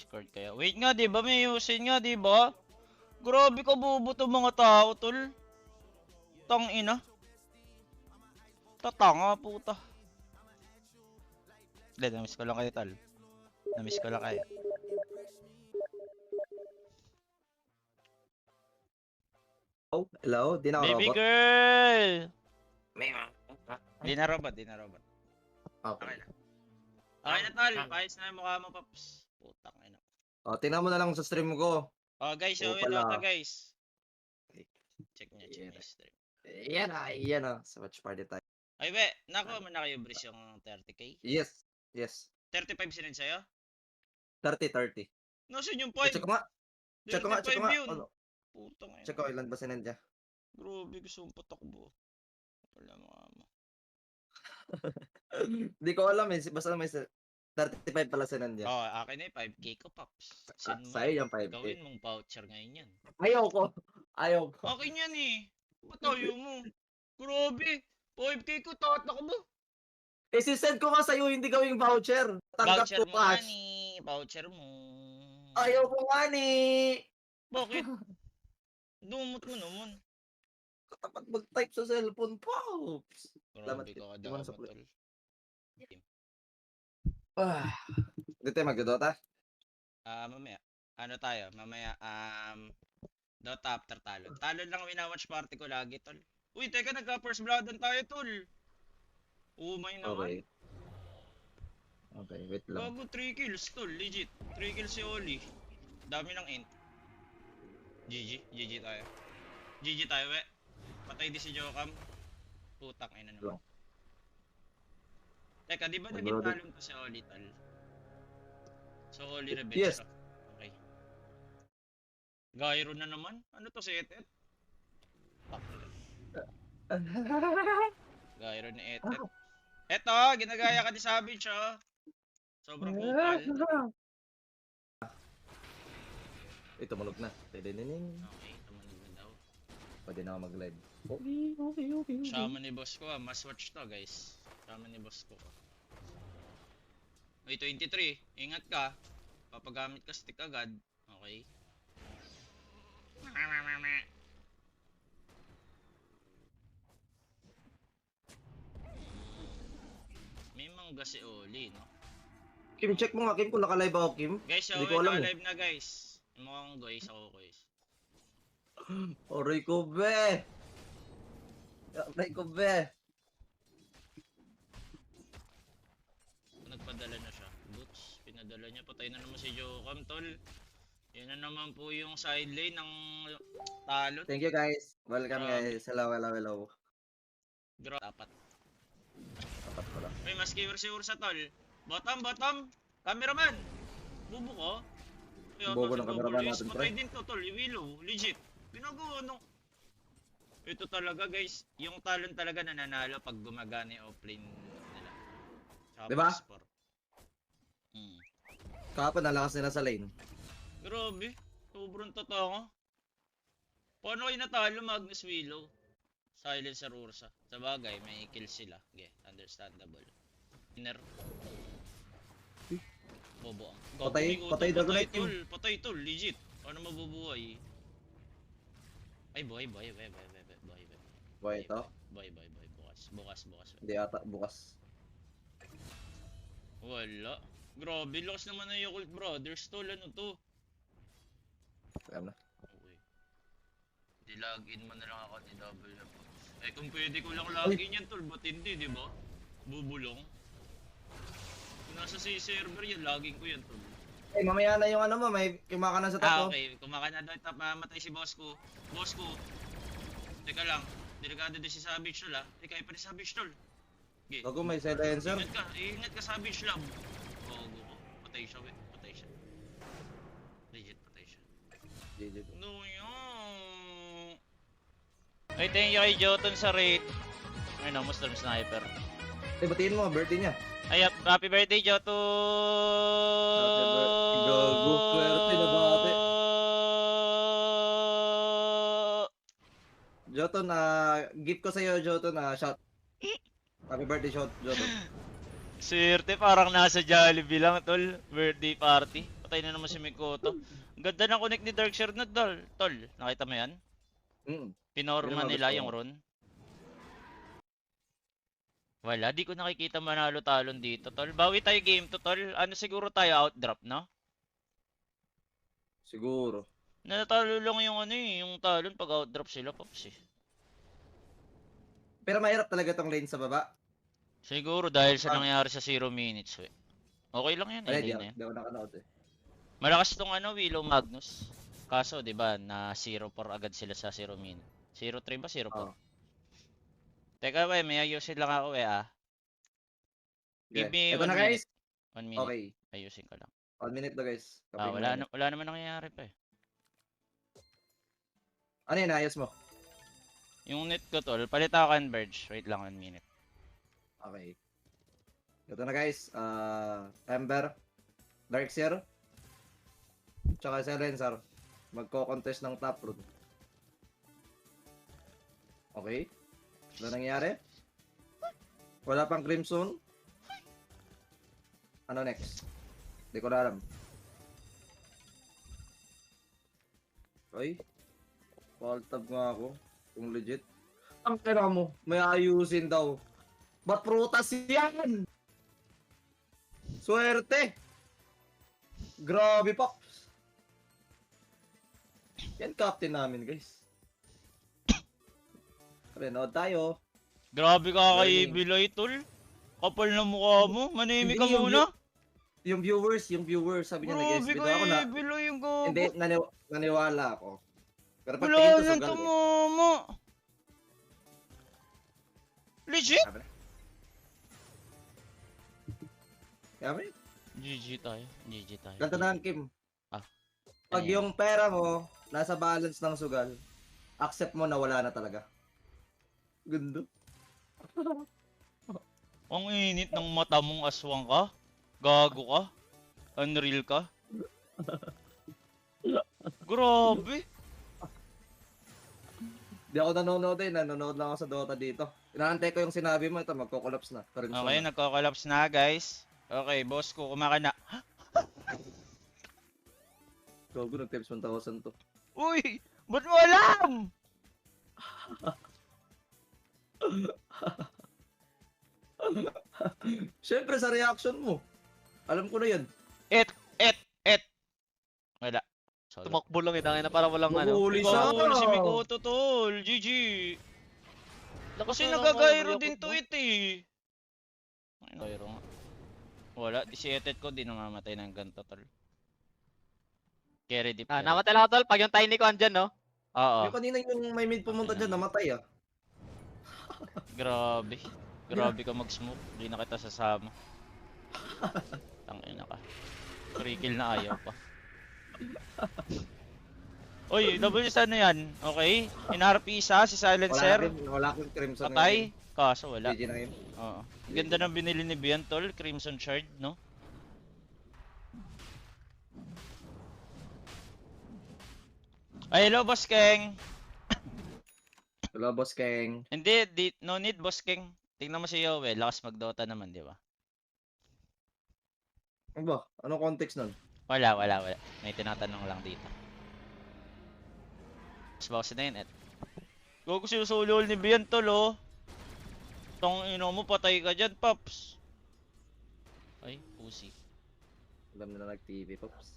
Discord kaya. Wait nga, di ba? May usin nga, di ba? Grabe ka bobo to mga tao, tol. Tang ina. Tatanga, puta. Hindi, namiss ko lang kayo, tol. Namiss ko lang kayo. Oh, hello? Di na ako Baby robot? girl! Di na robot, di na robot. Okay. Okay na. Okay na, tol. Paayos na yung mukha mo, paps. Putang ina. Oh, tingnan mo na lang sa stream ko. Oh, guys, Oo show it out, pala. guys. Check niya yung stream. Yan na. Sa watch party tayo. Ay, be, nakuha mo na kayo, Brice, yung 30k? Yes. Yes. 35 sinend sa'yo? 30. Nasaan yung 5? Check ko nga. Check ko nga. 35 yun. Ano? Putang ina. Check ko ilan ba sinend niya. Grabe, gusto mong patakbo. Wala mga ama. Hindi ko alam eh. Basta may 35 pala sinend niya. Oh, akin na yung 5k ko, paps. Send mo. Sa'yo yung 5K. Gawin mong voucher ngayon yan. Ayaw ko. Akin yan eh. Ba't ayaw mo? Grabe. 5k ko, tatakbo. Eh, sisend ko nga sa'yo, hindi gawing voucher. Tanggap Voucher ko mo nga cash. ni. Voucher mo. Ayaw ko nga ni. Bakit? Dumot mo naman. Kapag mag-type sa cellphone, pops. Grabe ka Di kadama, mo na sa tol. Hindi tayo magdodota? Mamaya. Ano tayo? Mamaya, Dota after Talon. Talon lang winawatch party ko lagi, tol. Uy, teka, nagka-first bloodan tayo, tol. Umay naman. Okay, wait lang. Bago 3 kills, tol. Legit. 3 kills si Oli. Dami ng int. GG tayo. GG tayo, we. Patay di si Jokam. Putang ina naman. Teka, di ba naging talon to si Oli, tol? So, Oli revenge Yes. to. Okay. Gyro na naman? Ano to si Etet? Gyro ni Etet. Eto, ginagaya ka ni Savage, oh. Sobrang kupal. Ito, malog na. Tidinining. Okay, tumanog na daw. Pwede na ako mag-live. Okay. Shaman ni boss ko, must watch to, guys. Shaman ni boss ko. Uy, 23. Ingat ka. Papagamit ka stick agad. Okay. May mangga si Oli, no? Kim, check mo nga, Kim, kung naka-live ako, Kim. Guys, Hindi show ko it alam out eh. live na, guys. Yung mukhang guys ako, guys. Oray ko, be! Oray ko, be! Nagpadala na siya. Boots, pinadala niya. Patay na naman si Jokam, tol. Yan na naman po yung side lane ng Talon. Thank you, guys. Welcome, guys. Hello. Dapat. Tapat ko lang. May mas keyword si Ursa, tol. Bottom. Cameraman. Bubo ko. Bobo ng cameraman natin, Patay pre. din to, tol. Iwilo. Legit. Ginagawa nung... Ito talaga, guys. Yung Talon talaga nananalo pag gumagana yung offlane nila. Tsaka Diba? sport. Kahapon, nalakas nila sa lane. Grabe. Sobrang totoo. Paano kayo natalo, Magnus Willow? Silencer Ursa. Sa bagay, may kill sila. Okay, understandable. Inner. Bobo ang. Patay Dragonite tol. Patay tol, legit. Paano mabubuhay? Ay, boy. Buhay ito? Boy. Bukas. Hindi ata, bukas. Wala. Grabe, lakas naman ng Yakult Brothers, tol. Ano to? Alam na. Okay. Di-login mo na lang ako ni W. Eh, kung pwede ko lang login yan, tol. Ba't hindi, di ba? Bubulong. Kung nasa si server yan, login ko yan, tol. Eh, mamaya na yung ano mo, may kumakanan sa tapo. Okay. Kumaka na daw, mamatay si boss ko. Teka lang. Delikado din si Savage, tol, ha? Teka, pa ni Savage, tol. Okay. Bago may silencer. Ingat ka, Savage lang. Bago ko. Patay siya, we. Legit, patay siya. GG. No, yun. Ay, thank you kay Jotun sa rate. Ay, no, Muslim Sniper. Eh, batiin mo, birthday niya. Ay, happy birthday, Jotun! Gago, swerte na bate. Joton, gift ko sa'yo, Joton, shot. Happy birthday, shot, Joton. Swerte, parang nasa Jollibee lang, tol. Birthday party. Patay na naman si Mikoto. Ang ganda ng connect ni Darkseer na tol. Nakita mo yan? Mm. Pinorma Yun ang nila gusto yung ko. rune. Wala, di ko nakikita manalo talon dito, tol. Bawi tayo game to, tol. Ano siguro tayo outdrop, no? Siguro. Natalo lang yung ano eh, yung talon pag outdrop sila, Pops eh. Pero mahirap talaga tong lane sa baba. Siguro dahil sa Ah. nangyari sa 0 minutes, we. Okay lang yan, Ay, eh, lane na yan. di ako nakanood eh. Malakas tong ano, Willow Magnus. Kaso, di ba, na 0-4 agad sila sa 0 minute. 0-3 ba? 0-4? Oo. Teka, we, may ayusin lang ako, we, ah. Give me Ito 1 na minute. guys. 1 minute. Okay. Ayusin ko lang. 1 minute na guys. Ah, Kapag wala, wala naman nangyayari pa eh. Ano yun, ayos mo? Yung net ko, tol, palit ako converge. Wait lang, 1 minute. Okay. Ito na guys. Ember. Darkseer. Tsaka Silencer. Magko-contest ng top rune. Okay. Ano nangyari? Wala pang Crimson. Ano next? Hindi ko na alam. Ay. Paltab nga ako. Kung legit. Ang kira mo. May ayusin daw. Ba't prutas yan? Swerte. Grabe, Pops. Yan captain namin, guys. Renood tayo. Grabe ka kay Learning. Biloy, tol. Kapal na mukha mo. Manimik ka Hindi, yung muna. Yung viewers, sabi niya Grabe nag-SB ka daw ako na. Biloy yung Hindi, gago. naniwala ako. Pero pag Wala tingin ko yan sugal eh. tumama. Legit? Sabi na. Sabi, GG tayo. GG tayo. ganito na ang Kim. Ah. Pag Ano yan? yung pera mo, nasa balance ng sugal, accept mo na wala na talaga. Gundo. Ang init ng mata mong aswang ka. Gago ka. Unreal ka. Grabe. Di ako nanonood eh, nanonood lang ako sa Dota dito. Inaantay ko yung sinabi mo, ito magko-collapse na. Okay, nagko-collapse na guys. Okay, boss ko, kumaka na. Gogo, nag-tips 1,000 to. Uy! Ba't mo alam? Siyempre sa reaction mo. Alam ko na yun. Et! Wala. Sorry. Tumakbo lang na para walang ano. Mahuli Ikaw siya. si Mikoto, tol. GG. Kasi nagagairo din to eh. Ay, nagairo nga. Wala, si Etet ko di namamatay ng ganito, tol. Carry deep. Ah, namatay lang ako tol pag yung tiny ko andyan, no? Oo, Yung kanina yung may mid pumunta dyan, namatay ah. grabe. Grabe ka mag-smoke. Di na kita sasama. Tangina ka. Free kill na ayaw pa. Uy, double sana yan. Okay. NRP isa, si Silencer. Wala akong Crimson. Patay. Kaso wala. GG na yun. Oo. Ganda ng binili ni Bian, tol. Crimson Shard, no? Ay, hello, Boss Keng. Hello, Boss Keng. Hindi, no need, Boss Keng. Tingnan mo si Yowe, lakas mag-Dota naman, di ba? Ano ba? Anong context nun? Wala. May tinatanong lang dito. Mas boss na yun, Gogo sinusulol ni Bian, tol, oh. Tong ino mo, patay ka dyan, Pops. Ay, pusi. Alam na nag-TV, Pops.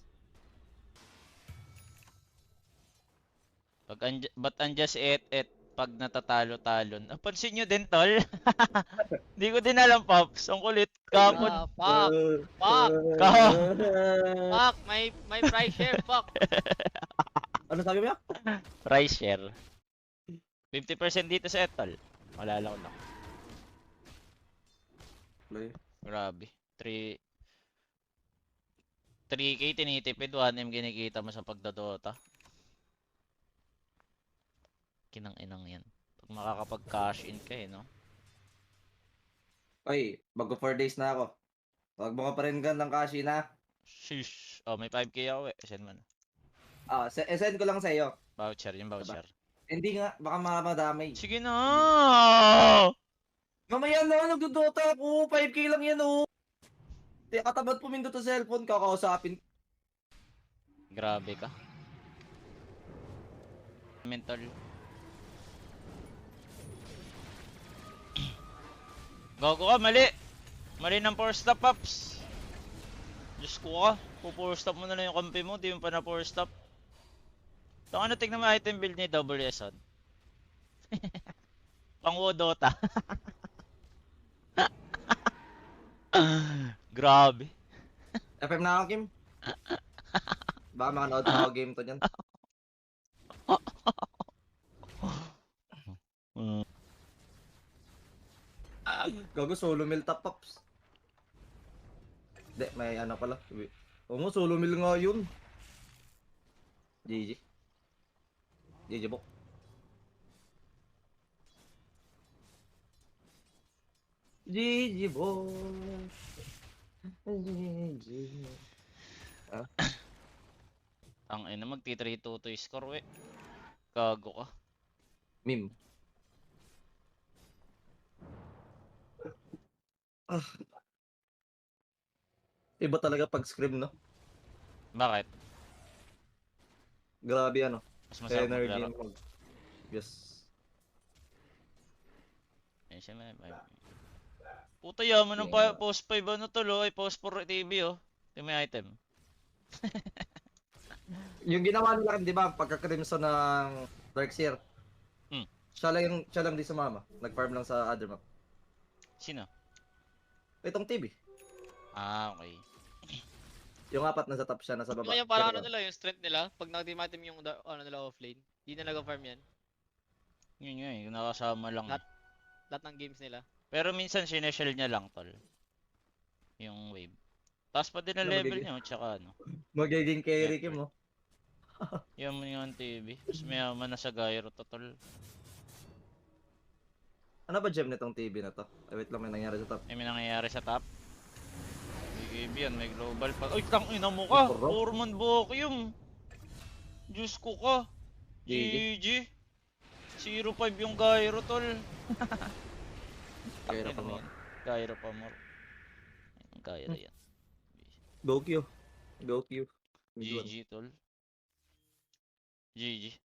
Ba't andyan si Et pag natatalo-talon? Pansin nyo din, tol. Hindi ko din alam, Pops. Ang kulit. Kapon. Fuck! Fuck! Fuck! May price share, fuck! Ano sabi mo? Price share. 50% dito sa Etol. Wala lang. Grabe. 3K tinitipid, 1M kinikita mo sa pagdodota. Kinang-inang yan. Pag makakapag-cash in ka no? Ay, bago 4 days na ako. Huwag mo ka pa rin gandang kashi na. Sheesh. Oh, may 5K ako Send mo na. Send ko lang sa iyo. Voucher, yung voucher. Hindi nga, baka madamay. Sige na! Mamaya na, nagdodota ako. 5K lang yan, oh. Katabat pumindot sa cellphone, kakausapin. Grabe ka. Mental. Gago ka, mali! Mali ng 4 stop ups. Diyos ko ka. Po-4 stop mo na lang yung kampi mo, di mo pa na 4 stop. So ano, tignan mo item build ni WS on. Pang Dota. Grabe. FM na ako, Kim. Baka makanood na ako game to dyan. Gago, solo mill top ups. Hindi, may ano pala. Oo nga, solo mill nga yun. GG. GG, bok. GG, bok. GG. Ang ina, magti 3-2 to score, we. Gago ka. Meme. Iba talaga pag scrim, no? Bakit? Grabe ano. Mas masarap Energy maglaro. mo. Yes. Ayun siya, may. Puta, yaman ng Yeah. post 5 ano tulo, ay post 4 TV, oh. Ito may item. Yung ginawa nila, di ba, pagka-crimson ng Darkseer. Hmm. Siya lang di sumama. Nag-farm lang sa other map. Sino? Itong TV. Ah, okay. Yung apat nasa top siya, nasa baba. Yung parang Pero, ano nila, yung strength nila, pag nag-team item yung ano nila offlane, hindi na nag-farm yan. Yun nga eh, nakasama lang. Lahat ng games nila. Pero minsan sineshell niya lang tol. Yung wave. Taas pa din ang Ano level magiging- niya, tsaka ano. magiging carry Kim, mo. Yaman yung TV. Mas mayaman na sa gyro to tol. Ano ba gem nitong TV na to? Ay, wait lang, may nangyari sa top. May nangyayari sa top. BKB yan, may global pa. Ay, tang ina mo ka! Corrupt. Foreman Bokium! Diyos ko ka! GG. GG! 0-5 yung gyro tol. Gyro pa Ano mo. yan? Gyro pa more. Gyro yan. Go Q. Go Q. GG tol. GG.